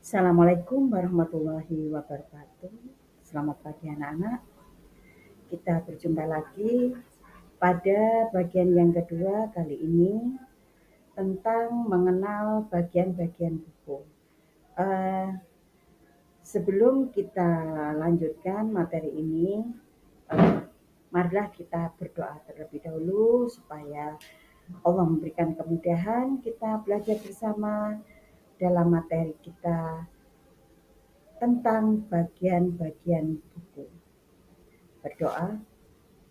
Assalamualaikum warahmatullahi wabarakatuh. Selamat pagi anak-anak. Kita berjumpa lagi pada bagian yang kedua kali ini tentang mengenal bagian-bagian buku. Eh, Sebelum kita lanjutkan materi ini, marilah kita berdoa terlebih dahulu supaya Allah memberikan kemudahan kita belajar bersama dalam materi kita tentang bagian-bagian buku. Berdoa,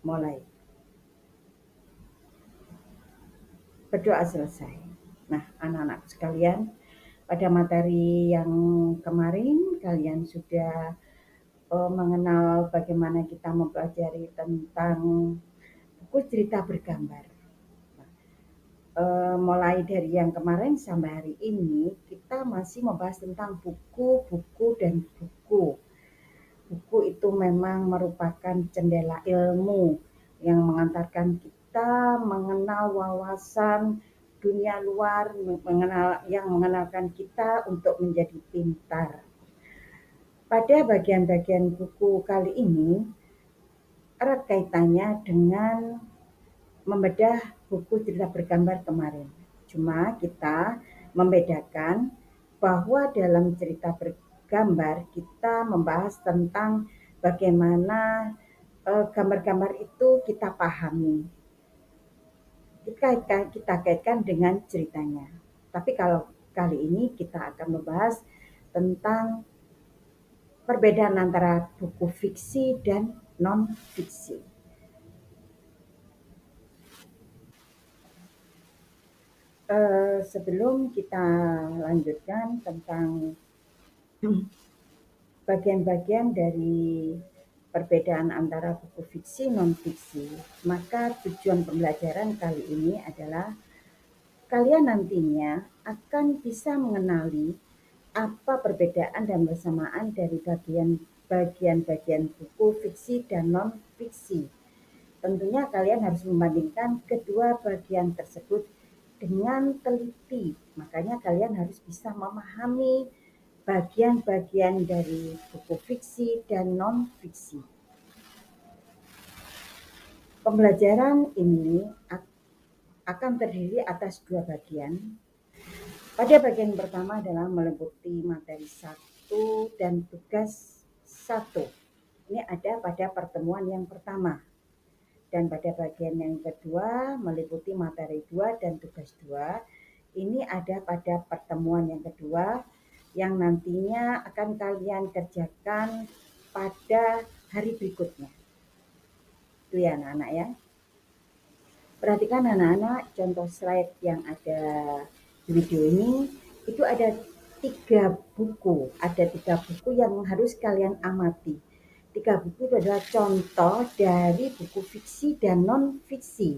mulai. Berdoa selesai. Nah, anak-anak sekalian, pada materi yang kemarin kalian sudah mengenal bagaimana kita mempelajari tentang buku cerita bergambar. Mulai dari yang kemarin sampai hari ini kita masih membahas tentang buku-buku dan buku. Buku itu memang merupakan jendela ilmu yang mengantarkan kita mengenal wawasan dunia luar, yang mengenalkan kita untuk menjadi pintar. Pada bagian-bagian buku kali ini erat kaitannya dengan membedah buku cerita bergambar kemarin. Cuma kita membedakan bahwa dalam cerita bergambar kita membahas tentang bagaimana gambar-gambar itu kita pahami. Kita kaitkan dengan ceritanya. Tapi kalau kali ini kita akan membahas tentang perbedaan antara buku fiksi dan non-fiksi. Sebelum kita lanjutkan tentang bagian-bagian dari perbedaan antara buku fiksi non-fiksi, maka tujuan pembelajaran kali ini adalah kalian nantinya akan bisa mengenali apa perbedaan dan persamaan dari bagian-bagian buku fiksi dan non-fiksi. Tentunya kalian harus membandingkan kedua bagian tersebut dengan teliti. Makanya kalian harus bisa memahami bagian-bagian dari buku fiksi dan non-fiksi. Pembelajaran ini akan terdiri atas dua bagian. Pada bagian pertama adalah meliputi materi 1 dan tugas 1. Ini ada pada pertemuan yang pertama. Dan pada bagian yang kedua meliputi materi 2 dan tugas 2. Ini ada pada pertemuan yang kedua yang nantinya akan kalian kerjakan pada hari berikutnya. Itu ya anak-anak ya. Perhatikan anak-anak contoh slide yang ada di video ini. Itu ada 3 buku. Ada 3 buku yang harus kalian amati. 3 buku itu adalah contoh dari buku fiksi dan non-fiksi.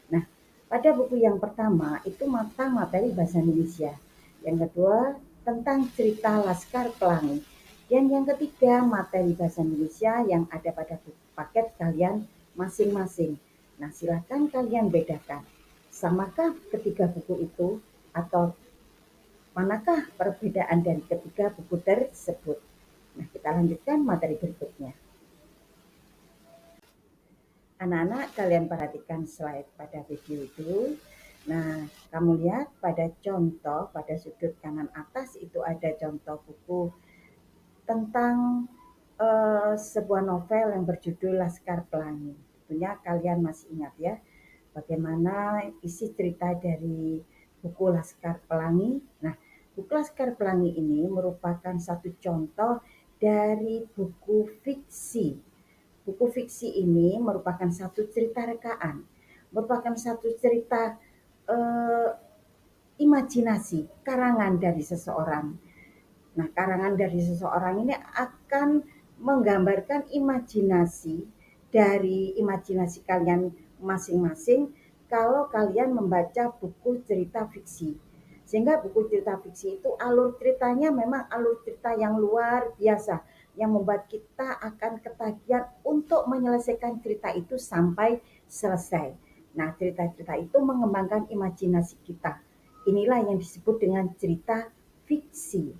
Nah, pada buku yang pertama itu materi bahasa Indonesia. Yang kedua tentang cerita Laskar Pelangi. Dan yang ketiga materi bahasa Indonesia yang ada pada paket kalian masing-masing. Nah, silakan kalian bedakan. Samakah ketiga buku itu atau manakah perbedaan dari ketiga buku tersebut? Nah, kita lanjutkan materi berikutnya. Anak-anak, kalian perhatikan slide pada video itu. Nah, kamu lihat pada contoh, pada sudut kanan atas itu ada contoh buku tentang sebuah novel yang berjudul Laskar Pelangi. Tentunya kalian masih ingat ya, bagaimana isi cerita dari buku Laskar Pelangi. Nah, buku Laskar Pelangi ini merupakan satu contoh dari buku fiksi. Buku fiksi ini merupakan satu cerita rekaan, merupakan satu cerita imajinasi, karangan dari seseorang. Nah, karangan dari seseorang ini akan menggambarkan imajinasi dari imajinasi kalian masing-masing kalau kalian membaca buku cerita fiksi. Sehingga buku cerita fiksi itu alur ceritanya memang alur cerita yang luar biasa, yang membuat kita akan ketagihan untuk menyelesaikan cerita itu sampai selesai. Nah, cerita-cerita itu mengembangkan imajinasi kita. Inilah yang disebut dengan cerita fiksi.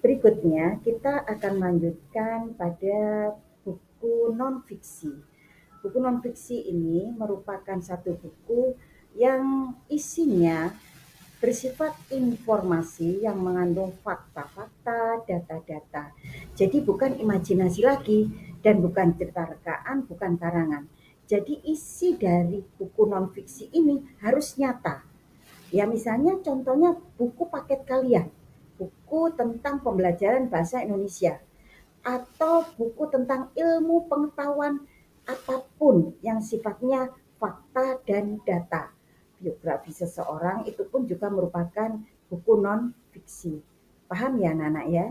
Berikutnya kita akan melanjutkan pada buku non-fiksi. Buku non-fiksi ini merupakan satu buku yang isinya bersifat informasi yang mengandung fakta-fakta, data-data. Jadi bukan imajinasi lagi dan bukan cerita rekaan, bukan karangan. Jadi isi dari buku non-fiksi ini harus nyata. Ya misalnya contohnya buku paket kalian, buku tentang pembelajaran bahasa Indonesia, atau buku tentang ilmu pengetahuan apapun yang sifatnya fakta dan data. Biografi seseorang itu pun juga merupakan buku non-fiksi. Paham ya anak-anak ya?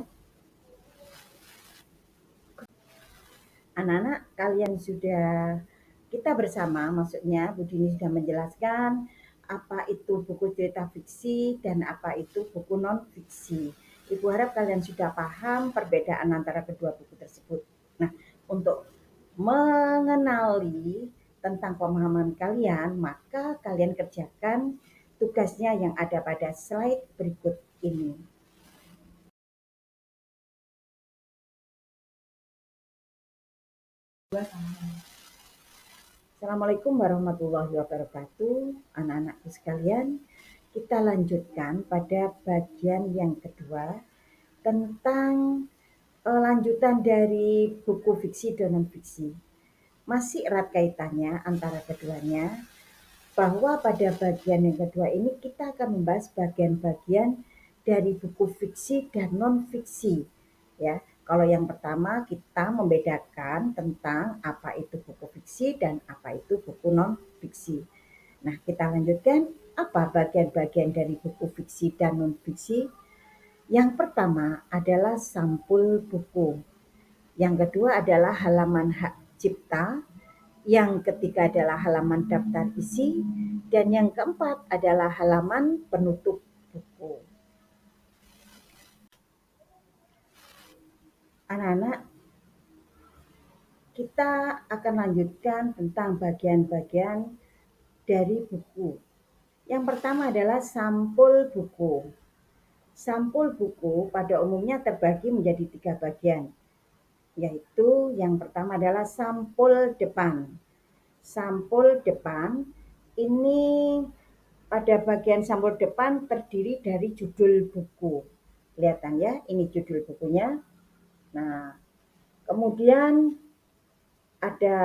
Anak-anak kalian sudah kita bersama, maksudnya Bu Dini sudah menjelaskan apa itu buku cerita fiksi dan apa itu buku non-fiksi. Ibu harap kalian sudah paham perbedaan antara kedua buku tersebut. Nah, untuk mengenali tentang pemahaman kalian, maka kalian kerjakan tugasnya yang ada pada slide berikut ini. Assalamualaikum warahmatullahi wabarakatuh, anak-anakku sekalian. Kita lanjutkan pada bagian yang kedua tentang lanjutan dari buku fiksi dan non-fiksi. Masih erat kaitannya antara keduanya, bahwa pada bagian yang kedua ini kita akan membahas bagian-bagian dari buku fiksi dan non-fiksi. Ya, kalau yang pertama kita membedakan tentang apa itu buku fiksi dan apa itu buku non-fiksi. Nah, kita lanjutkan apa bagian-bagian dari buku fiksi dan non-fiksi. Yang pertama adalah sampul buku. Yang kedua adalah halaman hak cipta. Yang ketiga adalah halaman daftar isi. Dan yang keempat adalah halaman penutup buku. Anak-anak, kita akan lanjutkan tentang bagian-bagian dari buku. Yang pertama adalah sampul buku. Sampul buku pada umumnya terbagi menjadi 3 bagian, yaitu yang pertama adalah sampul depan. Sampul depan ini pada bagian sampul depan terdiri dari judul buku. Kelihatan ya, ini judul bukunya. Nah, kemudian ada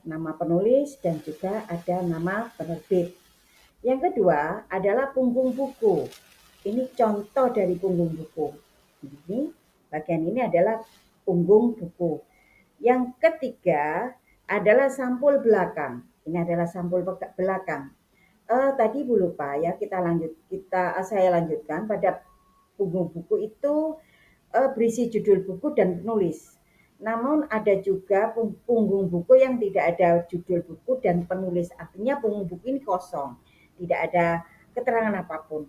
nama penulis dan juga ada nama penerbit. Yang kedua adalah punggung buku. Ini contoh dari punggung buku. Ini bagian ini adalah punggung buku. Yang ketiga adalah sampul belakang. Ini adalah sampul belakang. Tadi Bu lupa ya, saya lanjutkan pada punggung buku itu berisi judul buku dan penulis. Namun ada juga punggung buku yang tidak ada judul buku dan penulis. Artinya punggung buku ini kosong, tidak ada keterangan apapun.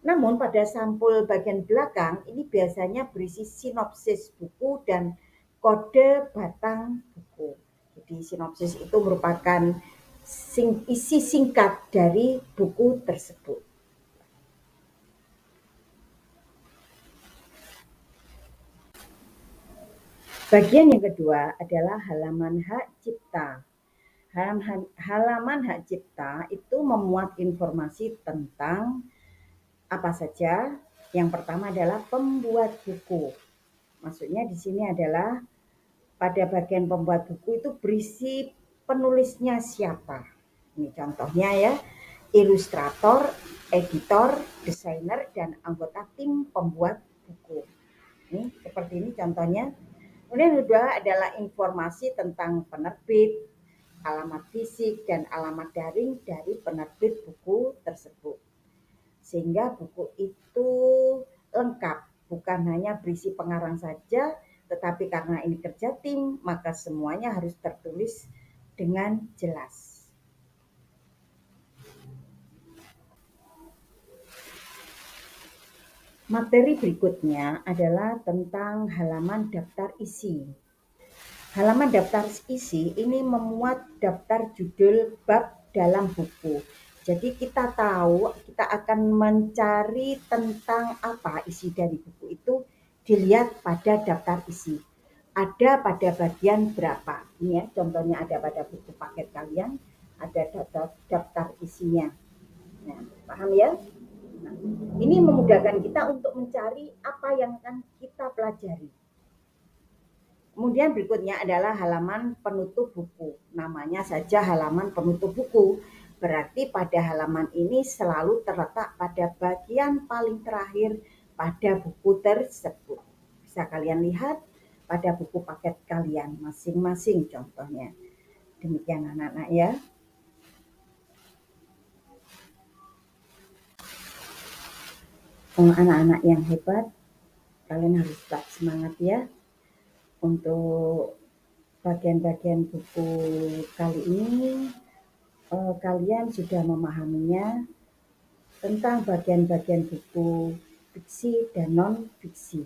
Namun pada sampul bagian belakang ini biasanya berisi sinopsis buku dan kode batang buku. Jadi sinopsis itu merupakan isi singkat dari buku tersebut. Bagian yang kedua adalah halaman hak cipta. Halaman hak cipta itu memuat informasi tentang apa saja. Yang pertama adalah pembuat buku. Maksudnya di sini adalah pada bagian pembuat buku itu berisi penulisnya siapa. Ini contohnya ya, ilustrator, editor, desainer, dan anggota tim pembuat buku. Ini seperti ini contohnya. Kemudian yang kedua adalah informasi tentang penerbit, alamat fisik, dan alamat daring dari penerbit buku tersebut. Sehingga buku itu lengkap, bukan hanya berisi pengarang saja, tetapi karena ini kerja tim, maka semuanya harus tertulis dengan jelas. Materi berikutnya adalah tentang halaman daftar isi. Halaman daftar isi ini memuat daftar judul bab dalam buku. Jadi kita tahu kita akan mencari tentang apa isi dari buku itu dilihat pada daftar isi. Ada pada bagian berapa. Ini ya, contohnya ada pada buku paket kalian, ada daftar isinya. Nah, paham ya? Nah, ini memudahkan kita untuk mencari apa yang akan kita pelajari. Kemudian berikutnya adalah halaman penutup buku. Namanya saja halaman penutup buku. Berarti pada halaman ini selalu terletak pada bagian paling terakhir pada buku tersebut. Bisa kalian lihat pada buku paket kalian masing-masing contohnya. Demikian anak-anak ya. Anak-anak yang hebat, kalian harus tetap semangat ya. Untuk bagian-bagian buku kali ini kalian sudah memahaminya tentang bagian-bagian buku fiksi dan non-fiksi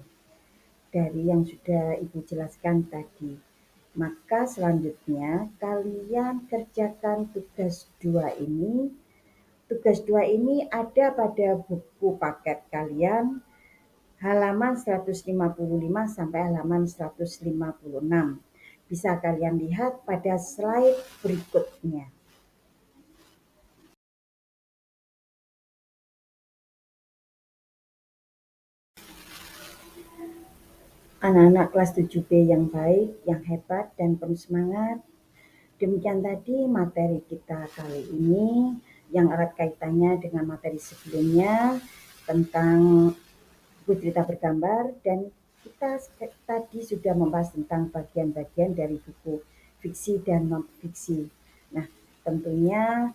dari yang sudah Ibu jelaskan tadi. Maka selanjutnya kalian kerjakan tugas 2 ini. Tugas 2 ini ada pada buku paket kalian halaman 155 sampai halaman 156. Bisa kalian lihat pada slide berikutnya. Anak-anak kelas 7B yang baik, yang hebat dan penuh semangat. Demikian tadi materi kita kali ini yang erat kaitannya dengan materi sebelumnya tentang buku cerita bergambar, dan kita tadi sudah membahas tentang bagian-bagian dari buku fiksi dan non-fiksi. Nah, tentunya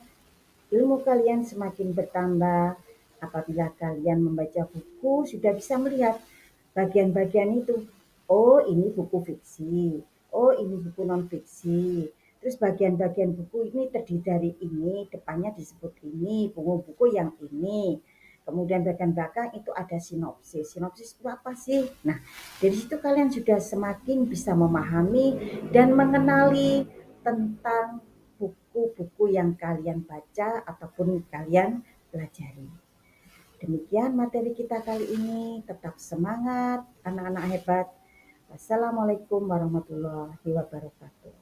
ilmu kalian semakin bertambah apabila kalian membaca buku sudah bisa melihat bagian-bagian itu. Oh, ini buku fiksi. Oh, ini buku non-fiksi. Terus bagian-bagian buku ini terdiri dari ini, depannya disebut ini, buku-buku yang ini. Kemudian bagian belakang itu ada sinopsis. Sinopsis itu apa sih? Nah, dari situ kalian sudah semakin bisa memahami dan mengenali tentang buku-buku yang kalian baca ataupun kalian pelajari. Demikian materi kita kali ini. Tetap semangat anak-anak hebat. Wassalamualaikum warahmatullahi wabarakatuh.